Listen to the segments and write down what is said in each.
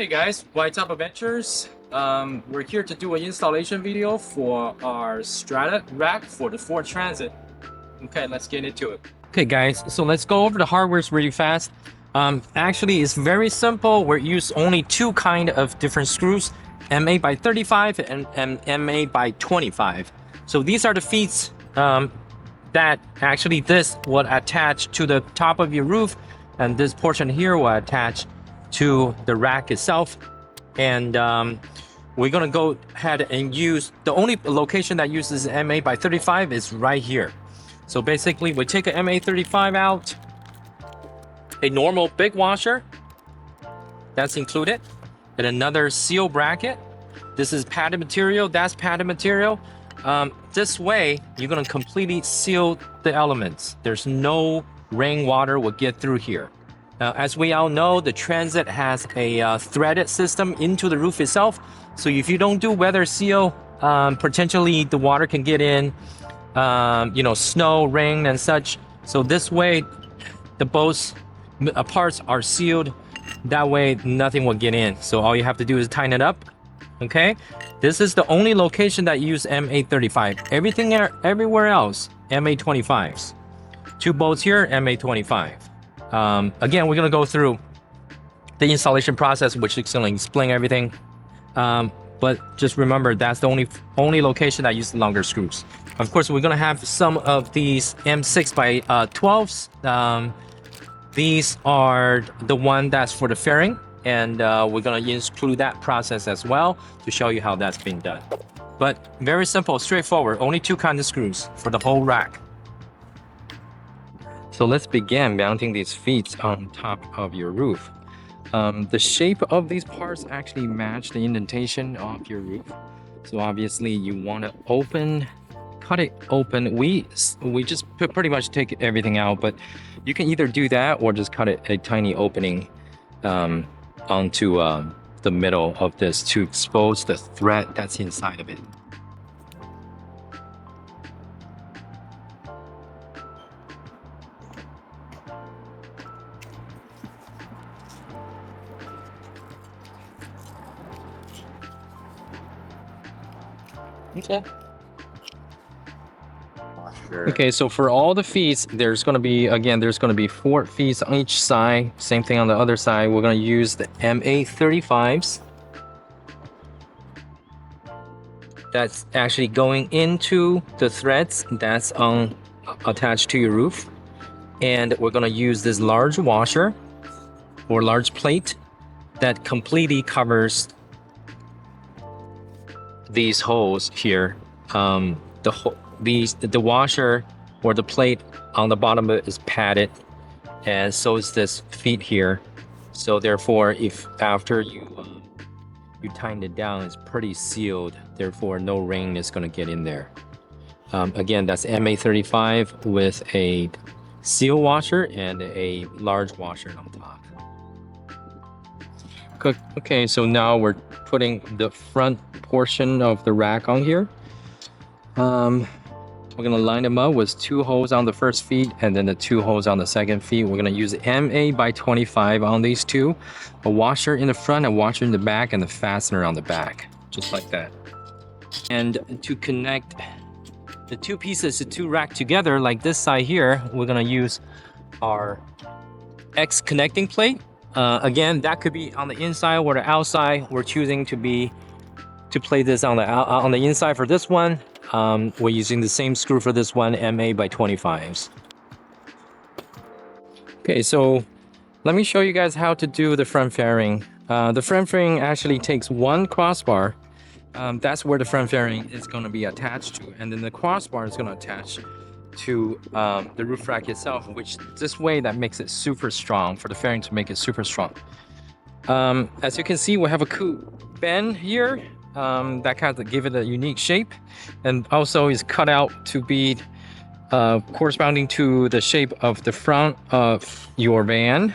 Hey guys, White Top Adventures. We're here to do an installation video for our Strata rack for the Ford Transit. Okay, let's get into it. Okay guys, so let's go over the hardwares really fast. Actually, it's very simple. We use only two kind of different screws, MA by 35 and MA by 25. So these are the feet that actually this would attach to the top of your roof, and this portion here will attach to the rack itself. And we're gonna go ahead and use the only location that uses MA by 35 is right here. So basically we take a MA 35 out, a normal big washer that's included, and another seal bracket. This is padded material, that's padded material. This way you're gonna completely seal the elements. There's no rainwater will get through here. As we all know, the Transit has a threaded system into the roof itself. So if you don't do weather seal, potentially the water can get in, snow, rain, and such. So this way, the both parts are sealed. That way, nothing will get in. So all you have to do is tighten it up. Okay, this is the only location that use MA35. Everywhere else, MA25s. Two bolts here, MA25. Again, we're gonna go through the installation process, which is gonna explain everything. But just remember, that's the only location that uses longer screws. Of course, we're gonna have some of these M6 by 12s. These are the one that's for the fairing, and we're gonna include that process as well to show you how that's being done. But very simple, straightforward. Only two kinds of screws for the whole rack. So let's begin mounting these feet on top of your roof. The shape of these parts actually match the indentation of your roof. So obviously you want to cut it open. We just pretty much take everything out, but you can either do that or just cut it a tiny opening onto the middle of this to expose the thread that's inside of it. Okay. Okay, so for all the feet, there's going to be 4 feet on each side. Same thing on the other side. We're going to use the MA35s. That's actually going into the threads that's attached to your roof. And we're going to use this large washer or large plate that completely covers these holes here. The washer or the plate on the bottom of it is padded, and so is this feet here. So therefore, if after you tighten it down, it's pretty sealed. Therefore, no rain is going to get in there. Again, that's MA35 with a seal washer and a large washer on top. Okay, so now we're putting the front portion of the rack on here. We're gonna line them up with 2 holes on the first feet and then the 2 holes on the second feet. We're gonna use MA by 25 on these two, a washer in the front, a washer in the back, and the fastener on the back, just like that. And to connect the 2 pieces, the 2 rack together, like this side here, we're gonna use our X connecting plate. Again, that could be on the inside or the outside. We're choosing to play this on the inside for this one. We're using the same screw for this one, MA by 25s. Okay, so let me show you guys how to do the front fairing. The front fairing actually takes 1 crossbar. That's where the front fairing is going to be attached to, and then the crossbar is going to attach to the roof rack itself, which this way that makes it super strong, for the fairing to make it super strong. As you can see, we have a cool bend here that kind of give it a unique shape, and also is cut out to be corresponding to the shape of the front of your van.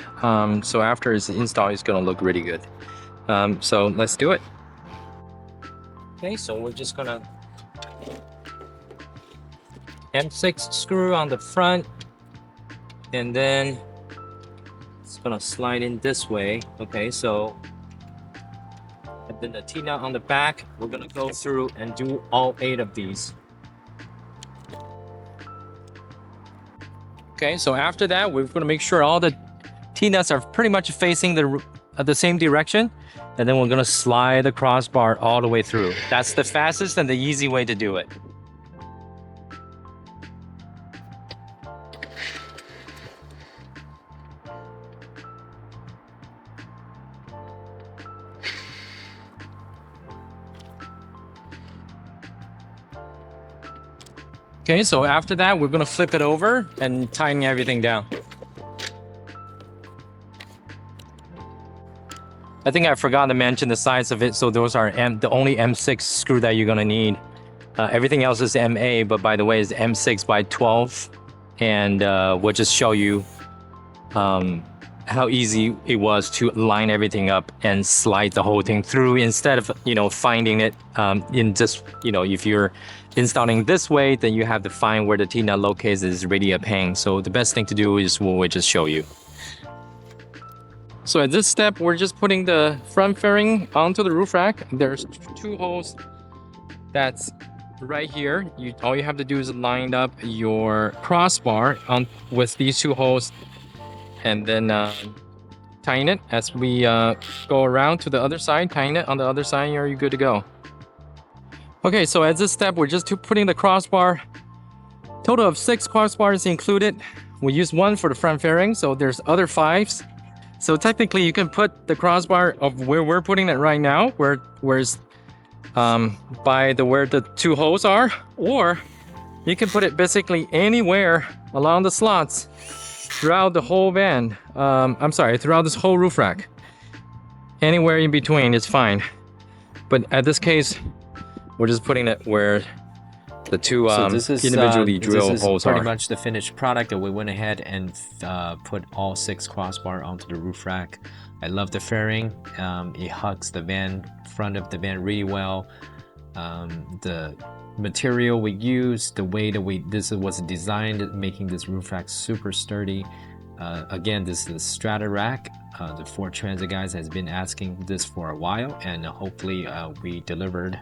So after it's installed, it's going to look really good. So let's do it. Okay, so we're just gonna M6 screw on the front, and then it's gonna slide in this way. Okay, so Then the T-nut on the back, we're gonna go through and do all 8 of these. Okay, so after that, we're gonna make sure all the T-nuts are pretty much facing the same direction, and then we're gonna slide the crossbar all the way through. That's the fastest and the easy way to do it. Okay, so after that, we're gonna flip it over and tighten everything down. I think I forgot to mention the size of it, so those are the only M6 screw that you're gonna need. Everything else is MA, but by the way, it's M6 by 12, and we'll just show you how easy it was to line everything up and slide the whole thing through instead of, finding it in just, if you're installing this way, then you have to find where the T-nut locates is really a pain. So the best thing to do is what we just show you. So at this step, we're just putting the front fairing onto the roof rack. There's 2 holes that's right here. All you have to do is line up your crossbar on with these 2 holes, and then tighten it as we go around to the other side. Tighten it on the other side, and you're good to go. Okay, so at this step, we're just putting the crossbar. Total of 6 crossbars included. We use 1 for the front fairing, so there's other 5s. So technically, you can put the crossbar of where we're putting it right now, where's by where the 2 holes are, or you can put it basically anywhere along the slots throughout the whole van. Throughout this whole roof rack. Anywhere in between is fine. But at this case, we're just putting it where the 2 individually drill holes are. Pretty much the finished product, and we went ahead and put all 6 crossbar onto the roof rack. I love the fairing. It hugs the front of the van really well. The material we used, the way that this was designed, making this roof rack super sturdy. Again, this is the Strata rack. The Ford Transit guys has been asking this for a while, and hopefully we delivered